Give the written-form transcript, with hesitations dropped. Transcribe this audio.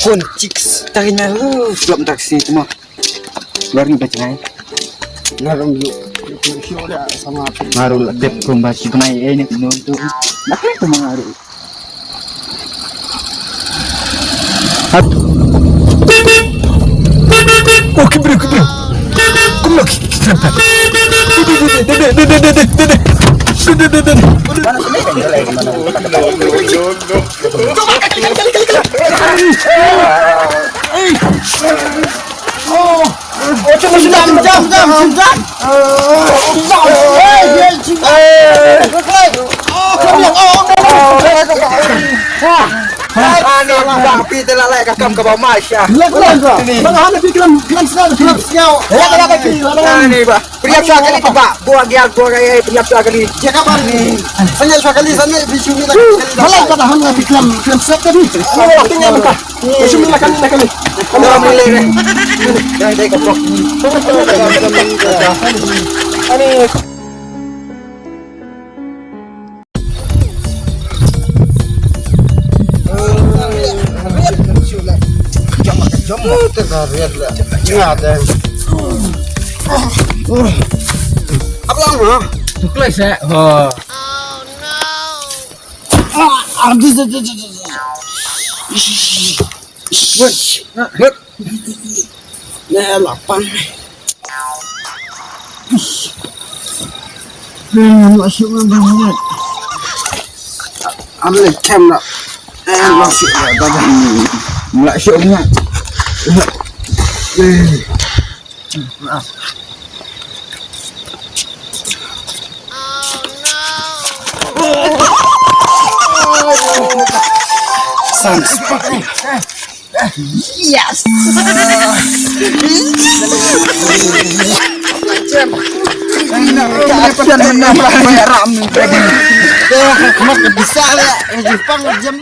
Phone chicks. Takin na lu. Belum taksi itu mah. Luar ni baca ngai. Ngarum yuk. Siapa sama apa? Maru tip kumbaci kunai ini tu. Nak tu mengaru. Oh kibru. Kumlok tempat. Ani bang pi telalai kakam ke bawah Masya. Bang hana fikram sekali siau. Ani ba. Priap sekali tu pak. Buat dia gua gaya priap sekali. Ya kabar ni. Sanya sekali sana bisu ni lagi. Malah kata hana fikram sekali. Oh waktunya bentar. Bisu ni lagi. Kalau milih ni. Dah koprok. Ani Apa lama? kelas eh. Ya lapan. Masuk banget. Ambil cam nak. Masuk dah. Mulai syoknya. Yes. Bisa lah. Jepang jam.